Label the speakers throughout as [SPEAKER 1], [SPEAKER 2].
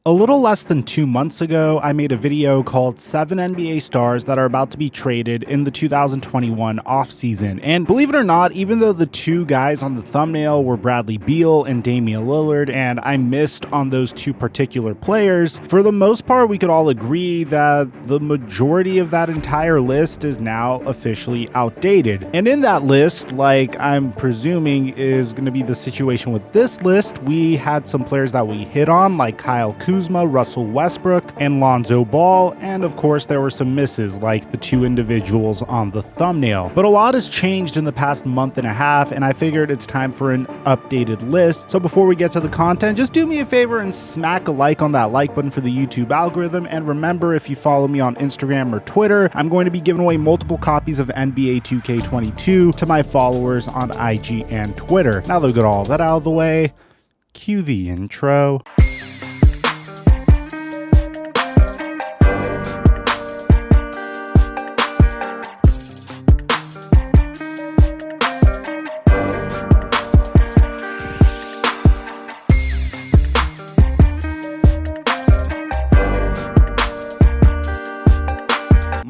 [SPEAKER 1] A little less than 2 months ago, I made a video called 7 NBA stars that are about to be traded in the 2021 offseason. And believe it or not, even though the two guys on the thumbnail were Bradley Beal and Damian Lillard, and I missed on those two particular players, for the most part, we could all agree that the majority of that entire list is now officially outdated. And in that list, like I'm presuming is going to be the situation with this list, we had some players that we hit on, like Kyle Kuzma, Russell Westbrook, and Lonzo Ball, and of course there were some misses like the two individuals on the thumbnail. But a lot has changed in the past month and a half, and I figured it's time for an updated list. So before we get to the content, just do me a favor and smack a like on that like button for the YouTube algorithm, and remember, if you follow me on Instagram or Twitter, I'm going to be giving away multiple copies of NBA 2K22 to my followers on IG and Twitter. Now that we got all that out of the way, cue the intro.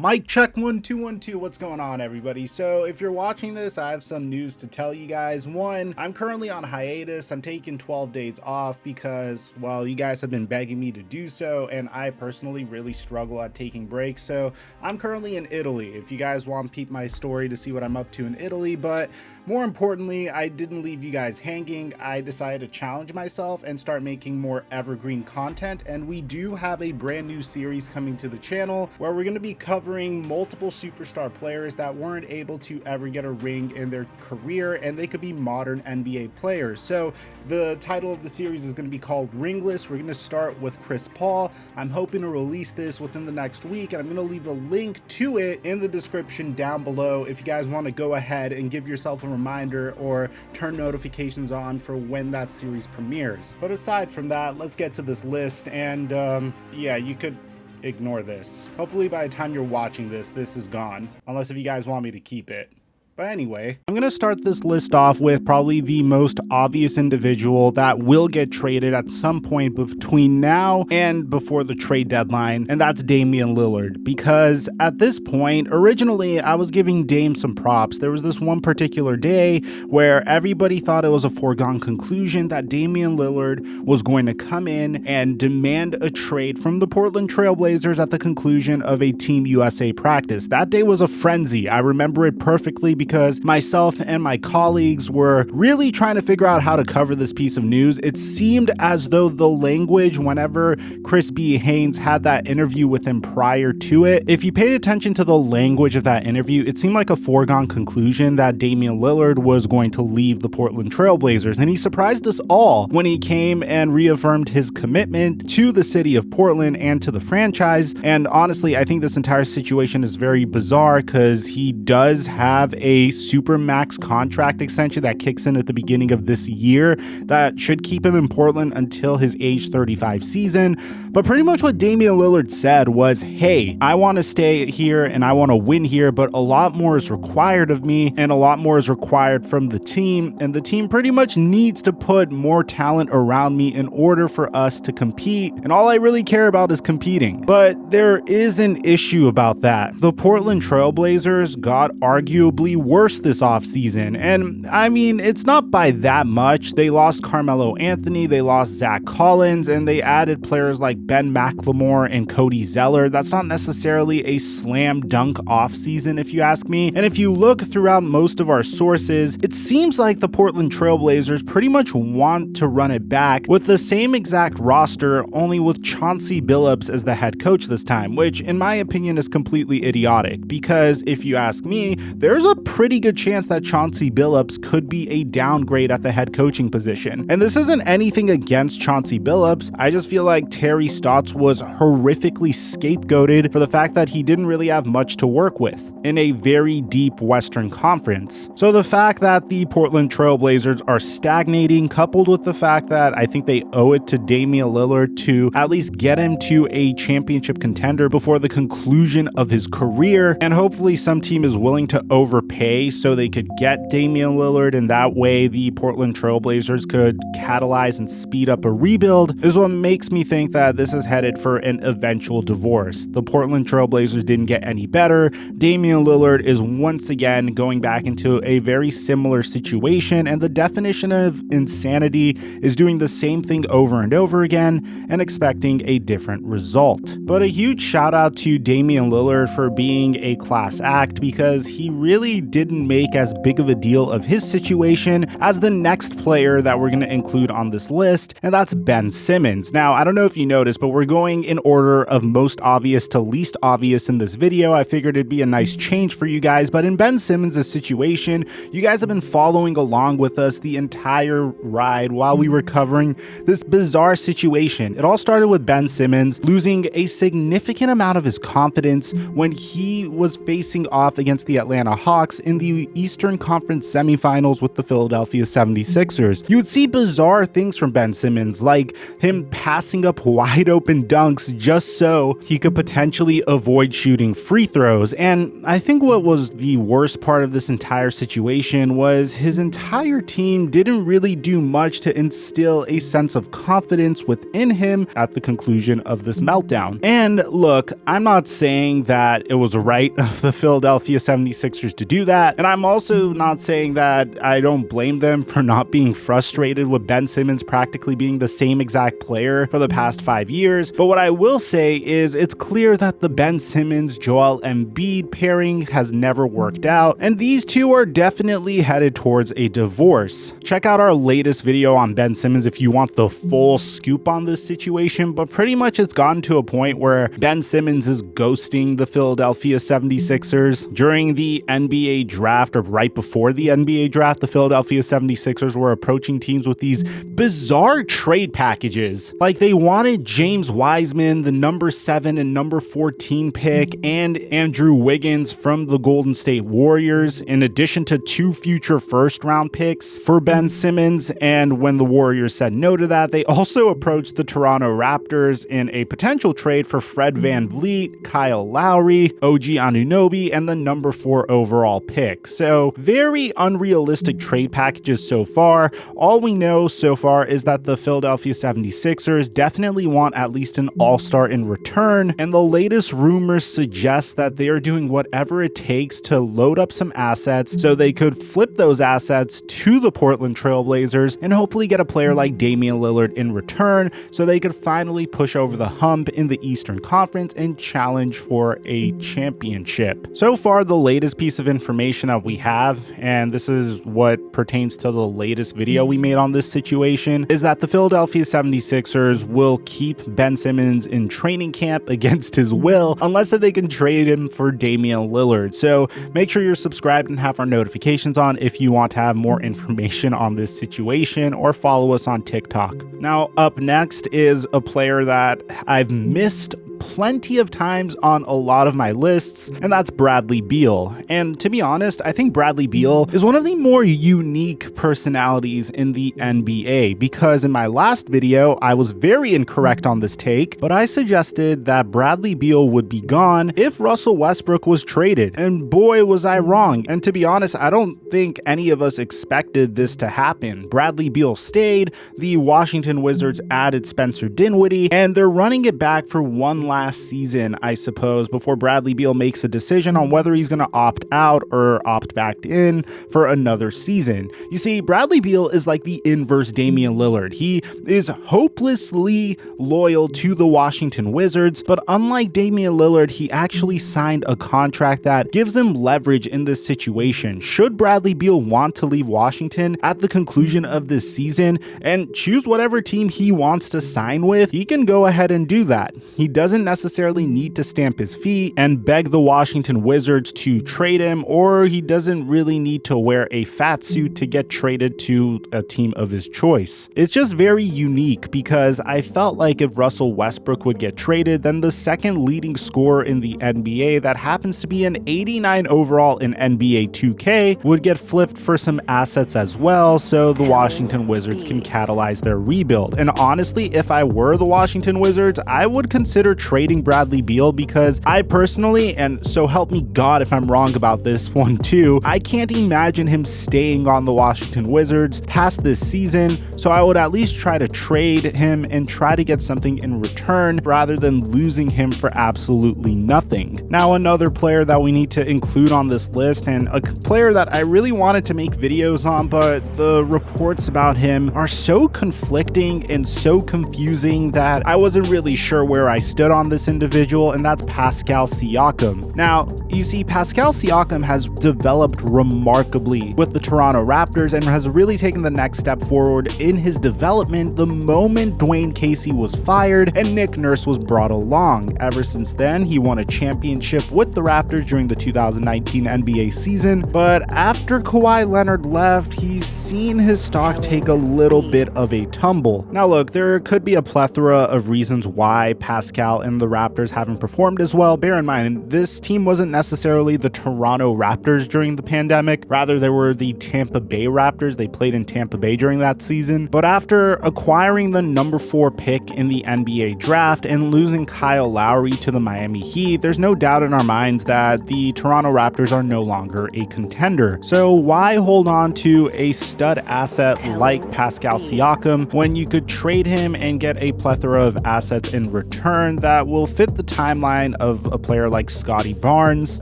[SPEAKER 1] Mic check 1 2 1 2. What's going on, everybody? So if you're watching this, I have some news to tell you guys. One, I'm currently on hiatus. I'm taking 12 days off because, well, you guys have been begging me to do so, and I personally really struggle at taking breaks. So I'm currently in Italy. If you guys want to peep my story to see what I'm up to in Italy, but more importantly, I didn't leave you guys hanging. I decided to challenge myself and start making more evergreen content, and we do have a brand new series coming to the channel where we're going to be covering multiple superstar players that weren't able to ever get a ring in their career, and they could be modern NBA players. So the title of the series is going to be called Ringless. We're going to start with Chris Paul. I'm hoping to release this within the next week, and I'm going to leave a link to it in the description down below if you guys want to go ahead and give yourself a reminder or turn notifications on for when that series premieres. But aside from that, let's get to this list, and yeah, you could ignore this. Hopefully by the time you're watching this, this is gone. Unless if you guys want me to keep it. But anyway, I'm going to start this list off with probably the most obvious individual that will get traded at some point between now and before the trade deadline, and that's Damian Lillard. Because at this point, originally, I was giving Dame some props. There was this one particular day where everybody thought it was a foregone conclusion that Damian Lillard was going to come in and demand a trade from the Portland Trailblazers at the conclusion of a Team USA practice. That day was a frenzy. I remember it perfectly because myself and my colleagues were really trying to figure out how to cover this piece of news. It seemed as though the language, whenever Chris B. Haynes had that interview with him prior to it, if you paid attention to the language of that interview, it seemed like a foregone conclusion that Damian Lillard was going to leave the Portland Trailblazers. And he surprised us all when he came and reaffirmed his commitment to the city of Portland and to the franchise. And honestly, I think this entire situation is very bizarre because he does have a super max contract extension that kicks in at the beginning of this year that should keep him in Portland until his age 35 season. But pretty much what Damian Lillard said was, hey, I want to stay here and I want to win here, but a lot more is required of me and a lot more is required from the team, and the team pretty much needs to put more talent around me in order for us to compete, and all I really care about is competing. But there is an issue about that. The Portland Trailblazers got arguably worse this offseason, and I mean, it's not by that much. They lost Carmelo Anthony, they lost Zach Collins, and they added players like Ben McLemore and Cody Zeller. That's not necessarily a slam dunk offseason, if you ask me. And if you look throughout most of our sources, it seems like the Portland Trailblazers pretty much want to run it back with the same exact roster, only with Chauncey Billups as the head coach this time, which in my opinion is completely idiotic, because if you ask me, there's a pretty good chance that Chauncey Billups could be a downgrade at the head coaching position. And this isn't anything against Chauncey Billups. I just feel like Terry Stotts was horrifically scapegoated for the fact that he didn't really have much to work with in a very deep Western Conference. So the fact that the Portland Trailblazers are stagnating, coupled with the fact that I think they owe it to Damian Lillard to at least get him to a championship contender before the conclusion of his career, and hopefully some team is willing to overpay okay so they could get Damian Lillard, and that way the Portland Trailblazers could catalyze and speed up a rebuild, is what makes me think that this is headed for an eventual divorce. The Portland Trailblazers didn't get any better. Damian Lillard is once again going back into a very similar situation, and the definition of insanity is doing the same thing over and over again and expecting a different result. But a huge shout out to Damian Lillard for being a class act, because he really didn't make as big of a deal of his situation as the next player that we're going to include on this list, and that's Ben Simmons. Now, I don't know if you noticed, but we're going in order of most obvious to least obvious in this video. I figured it'd be a nice change for you guys, but in Ben Simmons' situation, you guys have been following along with us the entire ride while we were covering this bizarre situation. It all started with Ben Simmons losing a significant amount of his confidence when he was facing off against the Atlanta Hawks in the Eastern Conference semifinals with the Philadelphia 76ers. You would see bizarre things from Ben Simmons, like him passing up wide open dunks just so he could potentially avoid shooting free throws. And I think what was the worst part of this entire situation was his entire team didn't really do much to instill a sense of confidence within him at the conclusion of this meltdown. And look, I'm not saying that it was right of the Philadelphia 76ers to do that, and I'm also not saying that I don't blame them for not being frustrated with Ben Simmons practically being the same exact player for the past 5 years. But what I will say is it's clear that the Ben Simmons Joel Embiid pairing has never worked out, and these two are definitely headed towards a divorce. Check out our latest video on Ben Simmons if you want the full scoop on this situation, but pretty much it's gotten to a point where Ben Simmons is ghosting the Philadelphia 76ers. During the NBA draft, or right before the NBA draft, the Philadelphia 76ers were approaching teams with these bizarre trade packages. Like, they wanted James Wiseman, the number 7 and number 14 pick, and Andrew Wiggins from the Golden State Warriors, in addition to 2 future first-round picks for Ben Simmons. And when the Warriors said no to that, they also approached the Toronto Raptors in a potential trade for Fred VanVleet, Kyle Lowry, OG Anunoby, and the number 4 overall pick. So very unrealistic trade packages so far. All we know so far is that the Philadelphia 76ers definitely want at least an all-star in return, and the latest rumors suggest that they are doing whatever it takes to load up some assets so they could flip those assets to the Portland Trailblazers and hopefully get a player like Damian Lillard in return so they could finally push over the hump in the Eastern Conference and challenge for a championship. So far, the latest piece of information that we have, and this is what pertains to the latest video we made on this situation, is that the Philadelphia 76ers will keep Ben Simmons in training camp against his will unless they can trade him for Damian Lillard. So make sure you're subscribed and have our notifications on if you want to have more information on this situation, or follow us on TikTok. Now, up next is a player that I've missed plenty of times on a lot of my lists, and that's Bradley Beal. And to be honest, I think Bradley Beal is one of the more unique personalities in the NBA, because in my last video, I was very incorrect on this take, but I suggested that Bradley Beal would be gone if Russell Westbrook was traded, and boy was I wrong. And to be honest, I don't think any of us expected this to happen. Bradley Beal stayed, the Washington Wizards added Spencer Dinwiddie, and they're running it back for one last season, I suppose, before Bradley Beal makes a decision on whether he's going to opt out or opt back in for another season. You see, Bradley Beal is like the inverse Damian Lillard. He is hopelessly loyal to the Washington Wizards, but unlike Damian Lillard, he actually signed a contract that gives him leverage in this situation. Should Bradley Beal want to leave Washington at the conclusion of this season and choose whatever team he wants to sign with, he can go ahead and do that. He doesn't necessarily need to stamp his feet and beg the Washington Wizards to trade him, or he doesn't really need to wear a fat suit to get traded to a team of his choice. It's just very unique, because I felt like if Russell Westbrook would get traded, then the second leading scorer in the NBA that happens to be an 89 overall in NBA 2K would get flipped for some assets as well, so the Washington Wizards can catalyze their rebuild. And honestly, if I were the Washington Wizards, I would consider trading Bradley Beal, because I personally, and so help me God if I'm wrong about this one too, I can't imagine him staying on the Washington Wizards past this season, so I would at least try to trade him and try to get something in return rather than losing him for absolutely nothing. Now, another player that we need to include on this list, and a player that I really wanted to make videos on, but the reports about him are so conflicting and so confusing that I wasn't really sure where I stood on this individual, and that's Pascal Siakam. Now, you see, Pascal Siakam has developed remarkably with the Toronto Raptors and has really taken the next step forward in his development the moment Dwayne Casey was fired and Nick Nurse was brought along. Ever since then, he won a championship with the Raptors during the 2019 NBA season, but after Kawhi Leonard left, he's seen his stock take a little bit of a tumble. Now look, there could be a plethora of reasons why Pascal and the Raptors haven't performed as well. Bear in mind, this team wasn't necessarily the Toronto Raptors during the pandemic, rather they were the Tampa Bay Raptors. They played in Tampa Bay during that season. But after acquiring the number 4 pick in the NBA draft and losing Kyle Lowry to the Miami Heat, there's no doubt in our minds that the Toronto Raptors are no longer a contender. So why hold on to a stud asset like Pascal Siakam when you could trade him and get a plethora of assets in return that will fit the timeline of a player like Scottie Barnes,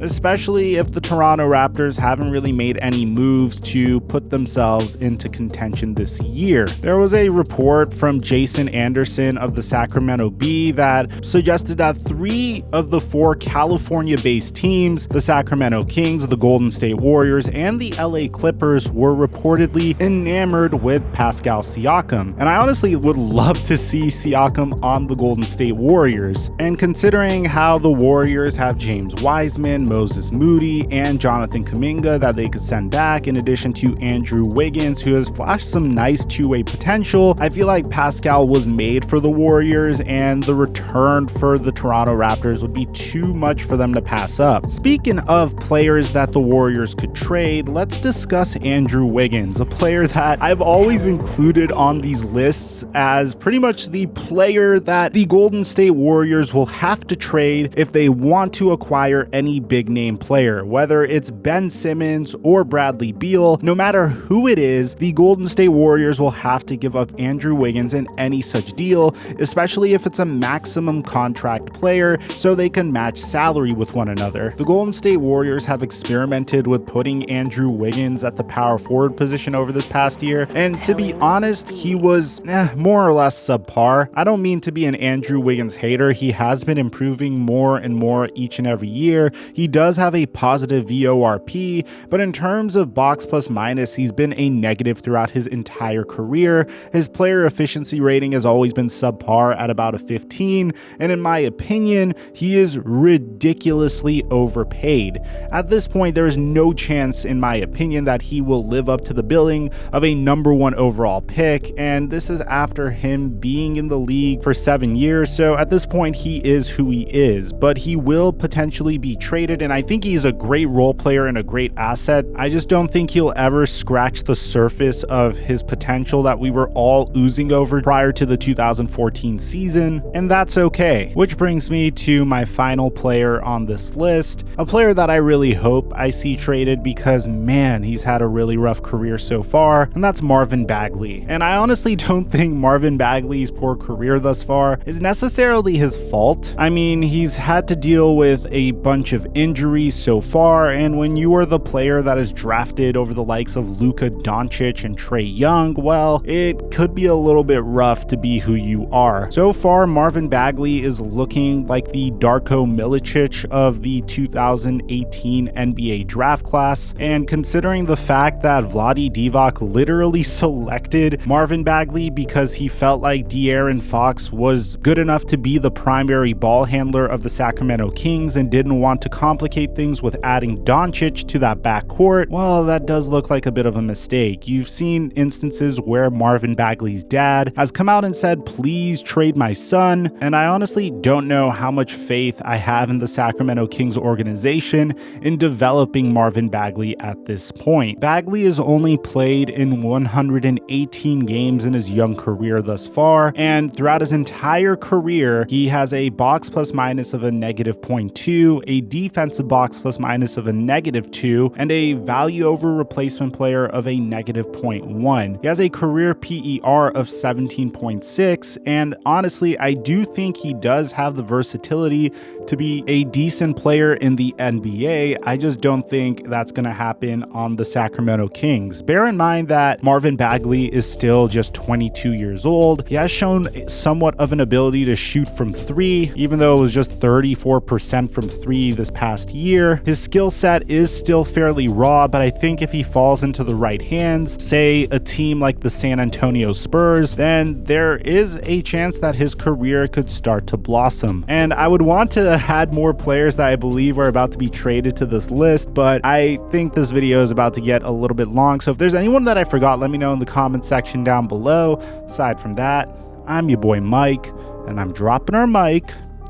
[SPEAKER 1] especially if the Toronto Raptors haven't really made any moves to put themselves into contention this year. There was a report from Jason Anderson of the Sacramento Bee that suggested that 3 of the 4 California-based teams, the Sacramento Kings, the Golden State Warriors, and the LA Clippers, were reportedly enamored with Pascal Siakam. And I honestly would love to see Siakam on the Golden State Warriors. And considering how the Warriors have James Wiseman, Moses Moody, and Jonathan Kuminga that they could send back, in addition to Andrew Wiggins, who has flashed some nice two-way potential, I feel like Pascal was made for the Warriors, and the return for the Toronto Raptors would be too much for them to pass up. Speaking of players that the Warriors could trade, let's discuss Andrew Wiggins, a player that I've always included on these lists as pretty much the player that the Golden State Warriors will have to trade if they want to acquire any big name player, whether it's Ben Simmons or Bradley Beal. No matter who it is, the Golden State Warriors will have to give up Andrew Wiggins in any such deal, especially if it's a maximum contract player so they can match salary with one another. The Golden State Warriors have experimented with putting Andrew Wiggins at the power forward position over this past year, and to be honest, he was more or less subpar. I don't mean to be an Andrew Wiggins hater. He has been improving more and more each and every year. He does have a positive VORP, but in terms of box plus minus, he's been a negative throughout his entire career. His player efficiency rating has always been subpar at about a 15, and in my opinion, he is ridiculously overpaid. At this point, there is no chance, in my opinion, that he will live up to the billing of a number 1 overall pick, and this is after him being in the league for 7 years, so at this point, he is who he is, but he will potentially be traded, and I think he's a great role player and a great asset. I just don't think he'll ever scratch the surface of his potential that we were all oozing over prior to the 2014 season, and that's okay. Which brings me to my final player on this list, a player that I really hope I see traded because, man, he's had a really rough career so far, and that's Marvin Bagley. And I honestly don't think Marvin Bagley's poor career thus far is necessarily his fault. I mean, he's had to deal with a bunch of injuries so far, and when you are the player that is drafted over the likes of Luka Doncic and Trae Young, well, it could be a little bit rough to be who you are. So far, Marvin Bagley is looking like the Darko Milicic of the 2018 NBA draft class, and considering the fact that Vlade Divac literally selected Marvin Bagley because he felt like De'Aaron Fox was good enough to be the primary ball handler of the Sacramento Kings and didn't want to complicate things with adding Doncic to that backcourt, well, that does look like a bit of a mistake. You've seen instances where Marvin Bagley's dad has come out and said, "Please trade my son," and I honestly don't know how much faith I have in the Sacramento Kings organization in developing Marvin Bagley Bagley at this point. Bagley has only played in 118 games in his young career thus far, and throughout his entire career, he has a box plus minus of a -0.2, a defensive box plus minus of a -2, and a value over replacement player of a -0.1. He has a career PER of 17.6, and honestly, I do think he does have the versatility to be a decent player in the NBA. I just don't think that's going to happen on the Sacramento Kings. Bear in mind that Marvin Bagley is still just 22 years old. He has shown somewhat of an ability to shoot from three, even though it was just 34% from three this past year. His skill set is still fairly raw, but I think if he falls into the right hands, say a team like the San Antonio Spurs, then there is a chance that his career could start to blossom. And I would want to add more players that I believe are about to be traded to this list, but I think this video is about to get a little bit long. So if there's anyone that I forgot, let me know in the comment section down below. Aside from that, I'm your boy Mike, and I'm dropping our mic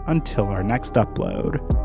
[SPEAKER 1] until our next upload.